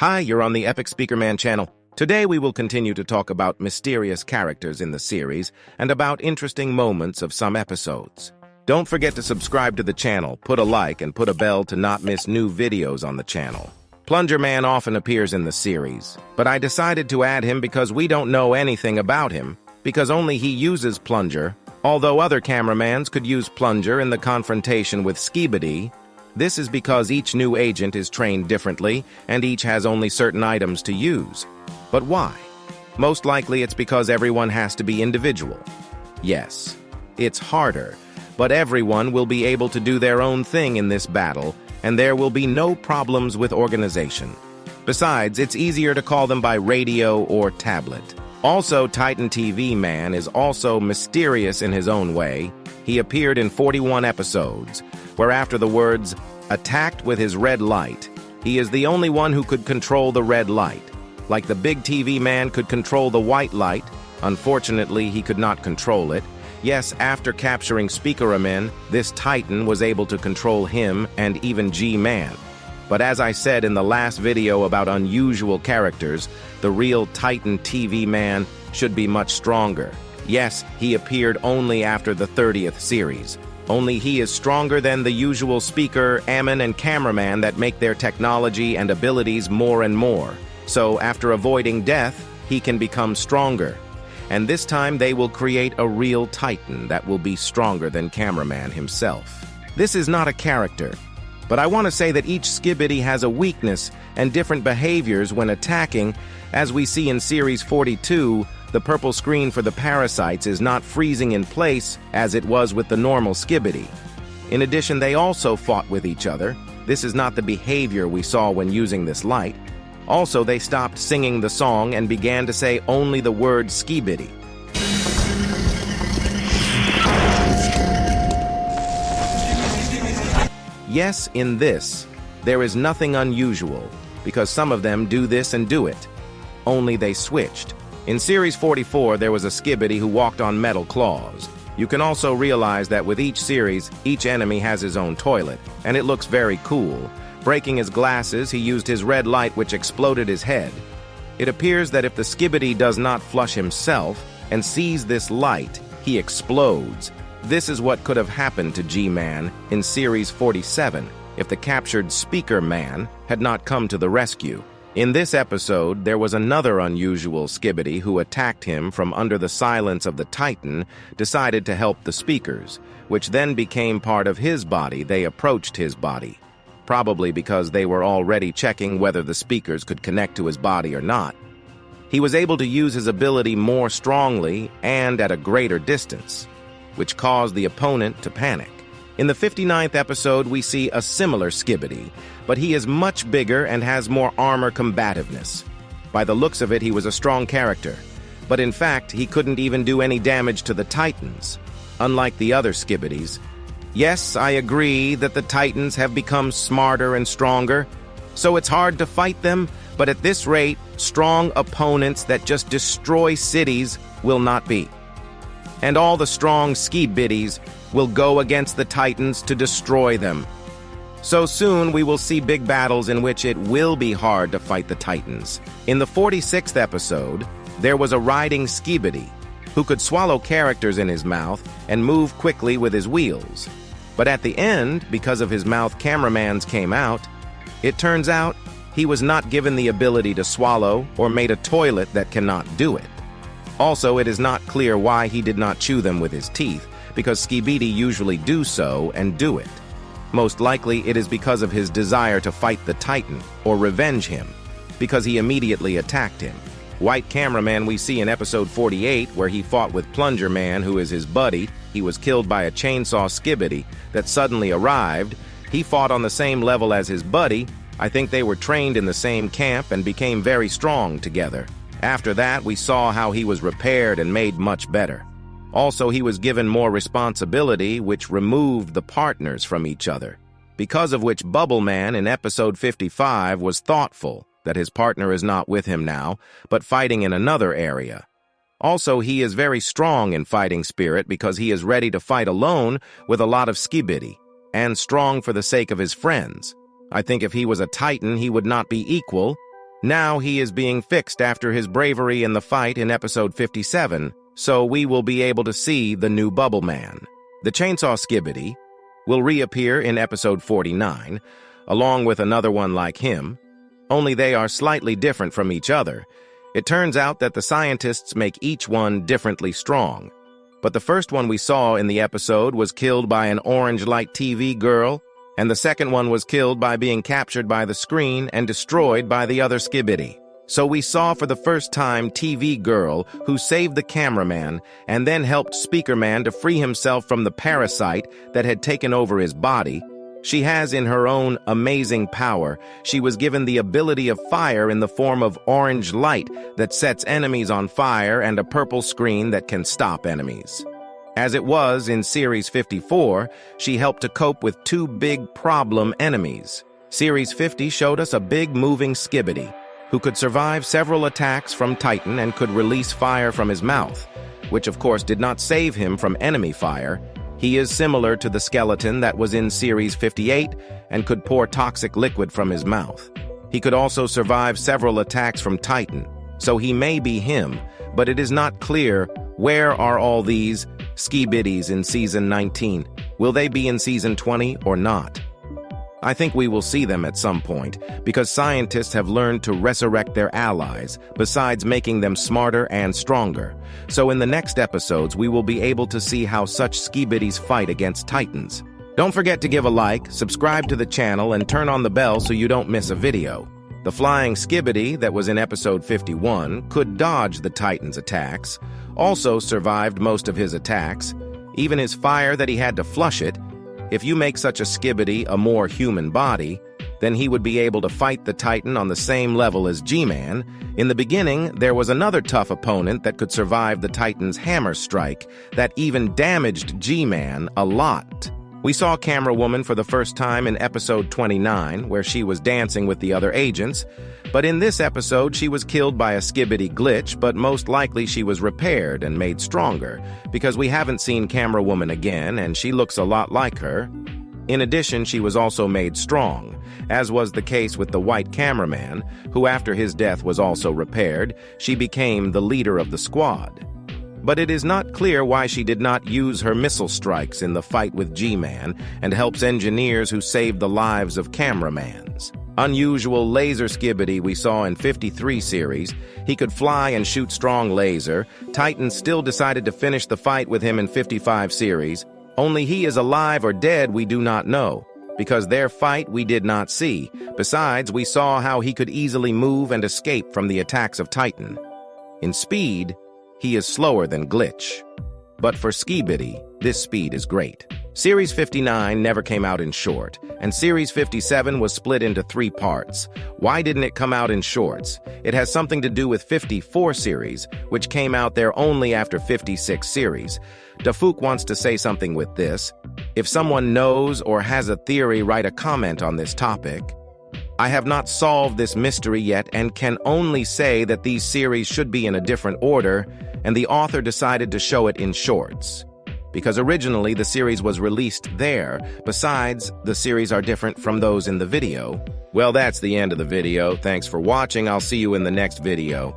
Hi, you're on the Epic Speakerman channel. Today we will continue to talk about mysterious characters in the series and about interesting moments of some episodes. Don't forget to subscribe to the channel, put a like, and put a bell to not miss new videos on the channel. Plunger Man often appears in the series, but I decided to add him because we don't know anything about him, because only he uses Plunger, although other cameramans could use Plunger in the confrontation with Skibidi. This is because each new agent is trained differently, and each has only certain items to use. But why? Most likely it's because everyone has to be individual. Yes, it's harder, but everyone will be able to do their own thing in this battle, and there will be no problems with organization. Besides, it's easier to call them by radio or tablet. Also, Titan TV Man is also mysterious in his own way. He appeared in 41 episodes, where after the words, "attacked with his red light," he is the only one who could control the red light. Like the big TV man could control the white light, unfortunately he could not control it. Yes, after capturing Speakerman, this Titan was able to control him and even G-Man. But as I said in the last video about unusual characters, the real Titan TV man should be much stronger. Yes, he appeared only after the 30th series. Only he is stronger than the usual speaker, Ammon, and cameraman that make their technology and abilities more and more. So after avoiding death, he can become stronger. And this time they will create a real Titan that will be stronger than cameraman himself. This is not a character, but I want to say that each Skibidi has a weakness and different behaviors when attacking. As we see in Series 42, the purple screen for the parasites is not freezing in place as it was with the normal Skibidi. In addition, they also fought with each other. This is not the behavior we saw when using this light. Also, they stopped singing the song and began to say only the word Skibidi. Yes, in this, there is nothing unusual, because some of them do this and do it. Only they switched. In Series 44, there was a Skibidi who walked on metal claws. You can also realize that with each series, each enemy has his own toilet, and it looks very cool. Breaking his glasses, he used his red light which exploded his head. It appears that if the Skibidi does not flush himself and sees this light, he explodes. This is what could have happened to G-Man in Series 47 if the captured Speakerman had not come to the rescue. In this episode, there was another unusual Skibidi who attacked him from under the silence of the Titan, decided to help the speakers, which then became part of his body. They approached his body, probably because they were already checking whether the speakers could connect to his body or not. He was able to use his ability more strongly and at a greater distance, which caused the opponent to panic. In the 59th episode, we see a similar Skibidi, but he is much bigger and has more armor combativeness. By the looks of it, he was a strong character, but in fact, he couldn't even do any damage to the Titans, unlike the other Skibidis. Yes, I agree that the Titans have become smarter and stronger, so it's hard to fight them, but at this rate, strong opponents that just destroy cities will not be. And all the strong Skibidis will go against the Titans to destroy them. So soon we will see big battles in which it will be hard to fight the Titans. In the 46th episode, there was a riding Skibidi who could swallow characters in his mouth and move quickly with his wheels. But at the end, because of his mouth cameramans came out, it turns out he was not given the ability to swallow or made a toilet that cannot do it. Also, it is not clear why he did not chew them with his teeth, because Skibidi usually do so and do it. Most likely, it is because of his desire to fight the Titan or revenge him, because he immediately attacked him. White Cameraman we see in episode 48, where he fought with Plunger Man, who is his buddy. He was killed by a chainsaw Skibidi that suddenly arrived. He fought on the same level as his buddy. I think they were trained in the same camp and became very strong together. After that, we saw how he was repaired and made much better. Also, he was given more responsibility, which removed the partners from each other, because of which Bubble Man in episode 55 was thoughtful that his partner is not with him now, but fighting in another area. Also, he is very strong in fighting spirit because he is ready to fight alone with a lot of Skibidi, and strong for the sake of his friends. I think if he was a Titan, he would not be equal, Now he is being fixed after his bravery in the fight in episode 57, so we will be able to see the new Bubble Man. The Chainsaw Skibidi will reappear in episode 49, along with another one like him, only they are slightly different from each other. It turns out that the scientists make each one differently strong. But the first one we saw in the episode was killed by an orange light TV girl, and the second one was killed by being captured by the screen and destroyed by the other Skibidi. So we saw for the first time TV girl who saved the cameraman and then helped Speakerman to free himself from the parasite that had taken over his body. She has in her own amazing power, she was given the ability of fire in the form of orange light that sets enemies on fire and a purple screen that can stop enemies. As it was in Series 54, she helped to cope with two big problem enemies. Series 50 showed us a big moving Skibidi, who could survive several attacks from Titan and could release fire from his mouth, which of course did not save him from enemy fire. He is similar to the skeleton that was in Series 58 and could pour toxic liquid from his mouth. He could also survive several attacks from Titan, so he may be him, but it is not clear where are all these Skibidis in Season 19. Will they be in Season 20 or not? I think we will see them at some point, because scientists have learned to resurrect their allies, besides making them smarter and stronger. So in the next episodes, we will be able to see how such Skibidis fight against Titans. Don't forget to give a like, subscribe to the channel, and turn on the bell so you don't miss a video. The flying Skibidi that was in episode 51 could dodge the Titan's attacks, also survived most of his attacks, even his fire that he had to flush it. If you make such a Skibidi a more human body, then he would be able to fight the Titan on the same level as G-Man. In the beginning, there was another tough opponent that could survive the Titan's hammer strike that even damaged G-Man a lot. We saw Camera Woman for the first time in episode 29, where she was dancing with the other agents, but in this episode she was killed by a Skibidi glitch, but most likely she was repaired and made stronger, because we haven't seen Camera Woman again and she looks a lot like her. In addition, she was also made strong, as was the case with the white cameraman, who after his death was also repaired. She became the leader of the squad. But it is not clear why she did not use her missile strikes in the fight with G-Man and helps engineers who saved the lives of cameramans. Unusual laser Skibidi we saw in 53 series. He could fly and shoot strong laser. Titan still decided to finish the fight with him in 55 series. Only he is alive or dead we do not know, because their fight we did not see. Besides, we saw how he could easily move and escape from the attacks of Titan. In speed, he is slower than Glitch. But for Skibidi, this speed is great. Series 59 never came out in short, and Series 57 was split into 3 parts. Why didn't it come out in shorts? It has something to do with 54 series, which came out there only after 56 series. Dafook wants to say something with this. If someone knows or has a theory, write a comment on this topic. I have not solved this mystery yet and can only say that these series should be in a different order, and the author decided to show it in shorts, because originally the series was released there. Besides, the series are different from those in the video. Well, that's the end of the video. Thanks for watching. I'll see you in the next video.